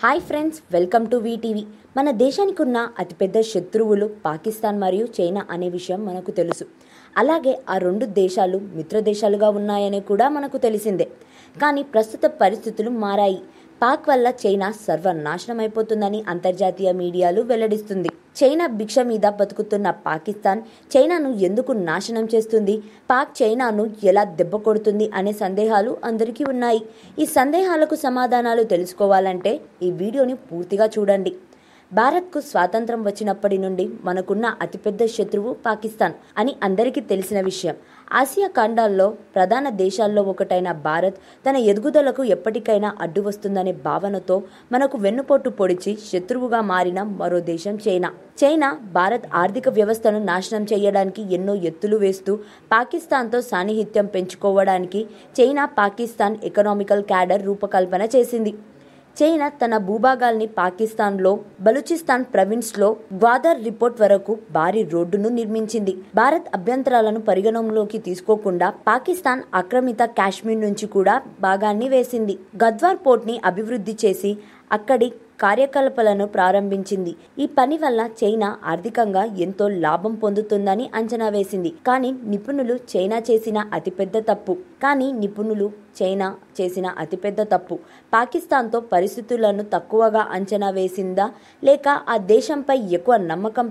Hi friends, welcome to VTV. మన దేశానికి ఉన్న అతిపెద్ద శత్రువులు పాకిస్తాన్ మరియు చైనా అనే విషయం మనకు తెలుసు. అలాగే ఆ రెండు దేశాలు మిత్ర దేశాలుగా ఉన్నాయని కూడా మనకు తెలిసిందే. కానీ ప్రస్తుత పరిస్థితులు మారాయి. పాక్ వల్ల చైనా సర్వనాశనం అయిపోతుందని అంతర్జాతీయ మీడియాలు వెల్లడిస్తుంది. చైనా భిక్ష మీద బతుకుతున్న పాకిస్తాన్ చైనాను ఎందుకు నాశనం చేస్తుంది, పాక్ చైనాను ఎలా దెబ్బ కొడుతుంది అనే సందేహాలు అందరికీ ఉన్నాయి. ఈ సందేహాలకు సమాధానాలు తెలుసుకోవాలంటే ఈ వీడియోని పూర్తిగా చూడండి. భారత్కు స్వాతంత్రం వచ్చినప్పటి నుండి మనకున్న అతిపెద్ద శత్రువు పాకిస్తాన్ అని అందరికీ తెలిసిన విషయం. ఆసియా ఖండాల్లో ప్రధాన దేశాల్లో ఒకటైన భారత్ తన ఎదుగుదలకు ఎప్పటికైనా అడ్డు వస్తుందనే భావనతో మనకు వెన్నుపోటు పొడిచి శత్రువుగా మారిన మరో దేశం చైనా. చైనా భారత్ ఆర్థిక వ్యవస్థను నాశనం చేయడానికి ఎన్నో ఎత్తులు వేస్తూ పాకిస్తాన్తో సాన్నిహిత్యం పెంచుకోవడానికి చైనా పాకిస్తాన్ ఎకనామికల్ క్యాడర్ రూపకల్పన చేసింది. చైనా తన భూభాగాల్ని పాకిస్తాన్లో బలూచిస్తాన్ ప్రావిన్స్లో గ్వాదర్ రిపోర్ట్ వరకు భారీ రోడ్డును నిర్మించింది. భారత్ అభ్యంతరాలను పరిగణనలోకి తీసుకోకుండా పాకిస్తాన్ ఆక్రమిత కాశ్మీర్ నుంచి కూడా భాగాన్ని వేసింది. గద్వార్ పోర్ట్ని అభివృద్ధి చేసి అక్కడి కార్యకలాపాలను ప్రారంభించింది. ఈ పని వల్ల చైనా ఆర్థికంగా ఎంతో లాభం పొందుతుందని అంచనా వేసింది. కానీ నిపుణులు చైనా చేసిన అతిపెద్ద తప్పు పాకిస్తాన్తో పరిస్థితులను తక్కువగా అంచనా వేసిందా లేక ఆ దేశంపై ఎక్కువ నమ్మకం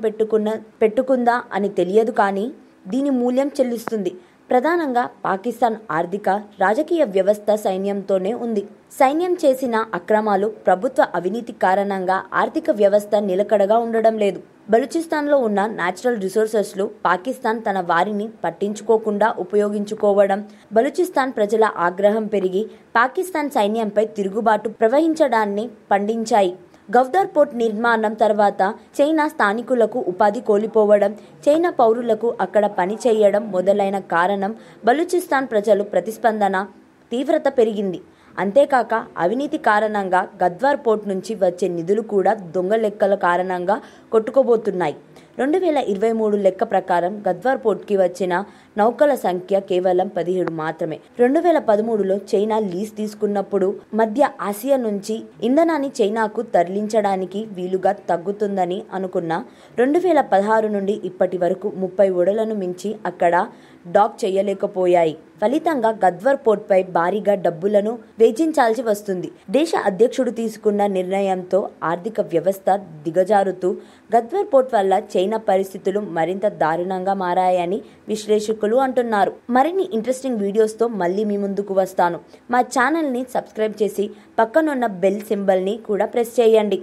పెట్టుకుందా అని తెలియదు. కానీ దీని మూల్యం చెల్లిస్తుంది. ప్రధానంగా పాకిస్తాన్ ఆర్థిక రాజకీయ వ్యవస్థ సైన్యంతోనే ఉంది. సైన్యం చేసిన అక్రమాలు, ప్రభుత్వ అవినీతి కారణంగా ఆర్థిక వ్యవస్థ నిలకడగా ఉండడం లేదు. బలూచిస్తాన్లో ఉన్న న్యాచురల్ రిసోర్సెస్లు పాకిస్తాన్ తన వారిని పట్టించుకోకుండా ఉపయోగించుకోవడం, బలూచిస్తాన్ ప్రజల ఆగ్రహం పెరిగి పాకిస్తాన్ సైన్యంపై తిరుగుబాటు ప్రవహించడాన్ని పండించాయి. గౌదర్ పోర్ట్ నిర్మాణం తర్వాత చైనా స్థానికులకు ఉపాధి కోల్పోవడం, చైనా పౌరులకు అక్కడ పని చేయడం మొదలైన కారణం బలూచిస్తాన్ ప్రజలు ప్రతిస్పందన తీవ్రత పెరిగింది. అంతేకాక అవినీతి కారణంగా గద్వార్ పోర్ట్ నుంచి వచ్చే నిధులు కూడా దొంగ లెక్కల కారణంగా కొట్టుకోబోతున్నాయి. 2023 లెక్క ప్రకారం గద్వార్ పోర్ట్కి వచ్చిన నౌకల సంఖ్య కేవలం 17 మాత్రమే. 2013లో చైనా లీజ్ తీసుకున్నప్పుడు మధ్య ఆసియా నుంచి ఇంధనాన్ని చైనాకు తరలించడానికి వీలుగా తగ్గుతుందని అనుకున్న 2016 నుండి ఇప్పటి వరకు 30 ఓడలను మించి అక్కడ డాక్ చేయలేకపోయాయి. ఫలితంగా గద్వార్ పోర్ట్పై భారీగా డబ్బులను వేచించాల్సి వస్తుంది. దేశ అధ్యక్షుడు తీసుకున్న నిర్ణయంతో ఆర్థిక వ్యవస్థ దిగజారుతూ గద్వార్ పోర్ట్ వల్ల చైనా పరిస్థితులు మరింత దారుణంగా మారాయని విశ్లేషకులు అంటున్నారు. మరిన్ని ఇంట్రెస్టింగ్ వీడియోస్తో మళ్ళీ మీ ముందుకు వస్తాను. మా ఛానల్ని సబ్స్క్రైబ్ చేసి పక్కనున్న బెల్ సింబల్ని కూడా ప్రెస్ చేయండి.